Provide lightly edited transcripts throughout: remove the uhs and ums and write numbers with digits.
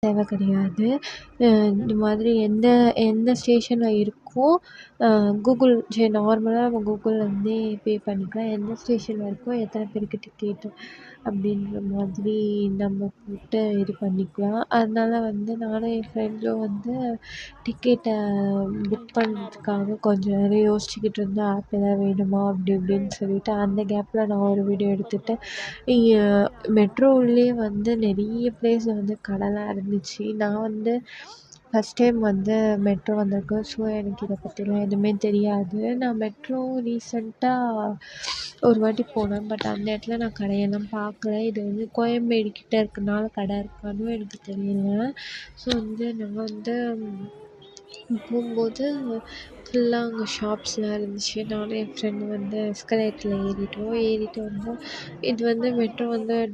தேவை கிடையாது. இந்த மாதிரி எந்த எந்த ஸ்டேஷனில் இருக்கோ நார்மலாக நம்ம கூகுள்லேருந்தே பே பண்ணிக்கலாம். எந்த ஸ்டேஷனில் இருக்கோ எத்தனை பேருக்கு டிக்கெட்டு அப்படின்ற மாதிரி நம்ம போட்டு இது பண்ணிக்கலாம். அதனால நானும் என் ஃப்ரெண்டும் டிக்கெட்டை புக் பண்ணுறதுக்காக கொஞ்சம் நேரம் யோசிச்சுக்கிட்டு இருந்தோம். ஆப் எதாவது வேணுமா அப்படி இப்படின்னு சொல்லிட்டு. அந்த கேப்பில் நான் ஒரு வீடியோ எடுத்துட்டு இங்கே மெட்ரோ உள்ளேயே நிறைய ப்ளேஸில் கடைலாம் இருந்துச்சு. நான் ஃபஸ்ட் டைம் மெட்ரோ வந்திருக்கேன். ஸோ எனக்கு இதை பற்றிலாம் எதுவுமே தெரியாது. நான் மெட்ரோ ரீசெண்டாக ஒரு வாட்டி போனேன். பட் அந்த இடத்துல நான் கடையெல்லாம் பார்க்கல. இது கோயம்பேடு கிட்டே இருக்கனால கடை இருக்கான்னு எனக்கு தெரியல. ஸோ நாங்கள் போகும்போது ஃபுல்லாக அங்கே ஷாப்ஸ்லாம் இருந்துச்சு. நானும் என் ஃப்ரெண்டு எஸ்கலேட்டரில் ஏறிட்டு வந்தோம். இது மெட்ரோ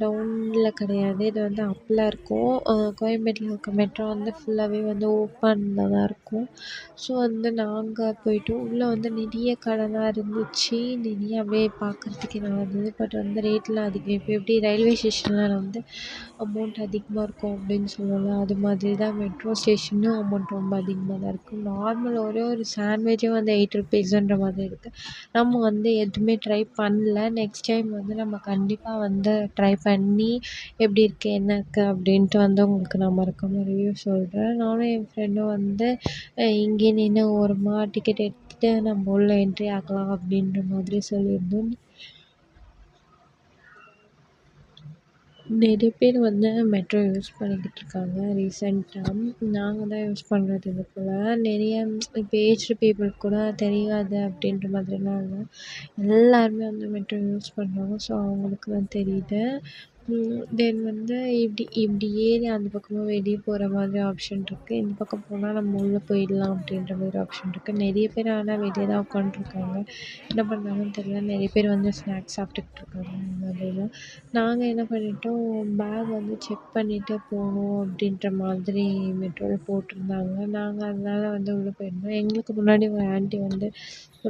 டவுனில் கிடையாது. இது அப்பில் இருக்கும். கோயம்பேட்டில் இருக்க மெட்ரோ ஃபுல்லாகவே ஓப்பனில் தான் இருக்கும். ஸோ நாங்கள் போயிட்டு உள்ளே நிறைய கடைலாம் இருந்துச்சு. நிறைய அப்படியே பார்க்குறதுக்கே நல்லா இருந்தது. பட் ரேட்லாம் அதிகம். இப்போ எப்படி ரயில்வே ஸ்டேஷன்லாம் அமௌண்ட் அதிகமாக இருக்கும் அப்படின்னு சொல்லுவோம்ல, அது மாதிரி தான் மெட்ரோ ஸ்டேஷனும் அமௌண்ட் ரொம்ப அதிகமாக தான் இருக்கும். நார்மல் ஒரே ஒரு சாண்ட்விட்சே 8 ருபீஸுன்ற மாதிரி இருக்குது. நம்ம எதுவுமே ட்ரை பண்ணல. நெக்ஸ்ட் டைம் நம்ம கண்டிப்பாக ட்ரை பண்ணி எப்படி இருக்குது என்ன இருக்குது அப்படின்ட்டு உங்களுக்கு நான் மறக்காமல் ரிவ்யூ சொல்கிறேன். நானும் என் ஃப்ரெண்டும் இங்கே நின்று ஓரமாக டிக்கெட் எடுத்துகிட்டு நம்ம உள்ள என்ட்ரி ஆகலாம் அப்படின்ற மாதிரி சொல்லியிருந்தோம். நிறைய பேர் மெட்ரோ யூஸ் பண்ணிக்கிட்டு இருக்காங்க ரீசெண்டாக. நாங்கள் தான் யூஸ் பண்ணுறது இது போல். நிறைய இப்போ ஏஜ்டு பீப்புள் கூட தெரியாது அப்படின்ற மாதிரிலாம் இல்லை. எல்லாருமே மெட்ரோ யூஸ் பண்ணுறாங்க. ஸோ அவங்களுக்கு தான் தெரியுது. தென் இப்படி ஏறி அந்த பக்கமாக வெளியே போகிற மாதிரி ஆப்ஷன் இருக்குது. இந்த பக்கம் போனால் நம்ம உள்ளே போயிடலாம் அப்படின்ற மாதிரி ஆப்ஷன் இருக்குது. நிறைய பேர் ஆனால் வெளியே தான் உட்காந்துருக்காங்க. என்ன பண்ணுறாங்கன்னு தெரியல. நிறைய பேர் ஸ்நாக்ஸ் சாப்பிட்டுக்கிட்டு இருக்காங்க இந்த மாதிரிலாம். நாங்கள் என்ன பண்ணிட்டோம், பேக் செக் பண்ணிவிட்டு போகணும் அப்படின்ற மாதிரி மெட்ரோவில் போட்டிருந்தாங்க. நாங்கள் அதனால் உள்ளே போயிருந்தோம். எங்களுக்கு முன்னாடி ஒரு ஆண்டி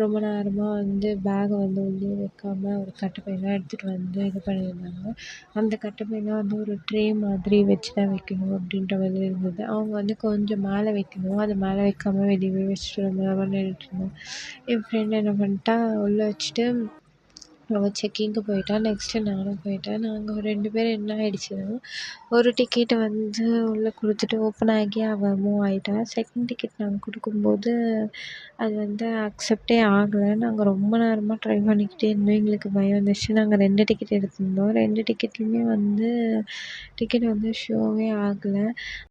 ரொம்ப நேரமாக பேகை உள்ளே வைக்காம ஒரு கட்டைப்பைலாம் எடுத்துகிட்டு இது பண்ணியிருந்தாங்க. அந்த கட்டைப்பையில ஒரு ட்ரே மாதிரி வச்சு தான் வைக்கணும் அப்படின்ற மாதிரி இருந்தது. அவங்க கொஞ்சம் மேலே வைக்கணும். அது மேலே வைக்காம வெளியவே வச்சுட்டு ரொம்ப நேரம் நின்றுட்டுருந்தோம். என் ஃப்ரெண்ட் என்ன பண்ணிட்டா, உள்ளே வச்சுட்டு அவள் செக்கிங்க்கு போயிட்டா. நெக்ஸ்ட்டு நானும் போயிட்டேன். நாங்கள் 2 பேரும் என்ன ஆயிடுச்சுன்னா, ஒரு டிக்கெட்டை உள்ளே கொடுத்துட்டு ஓப்பன் ஆகி அவள் மூவ் ஆகிட்டா. செகண்ட் டிக்கெட் நாங்கள் கொடுக்கும்போது அது அக்செப்டே ஆகலை. நாங்கள் ரொம்ப நேரமாக ட்ரை பண்ணிக்கிட்டே இருந்தோம். எங்களுக்கு பயம் வந்துடுச்சு. நாங்கள் 2 டிக்கெட் எடுத்திருந்தோம். 2 டிக்கெட்லேயுமே டிக்கெட் ஷோவே ஆகலை.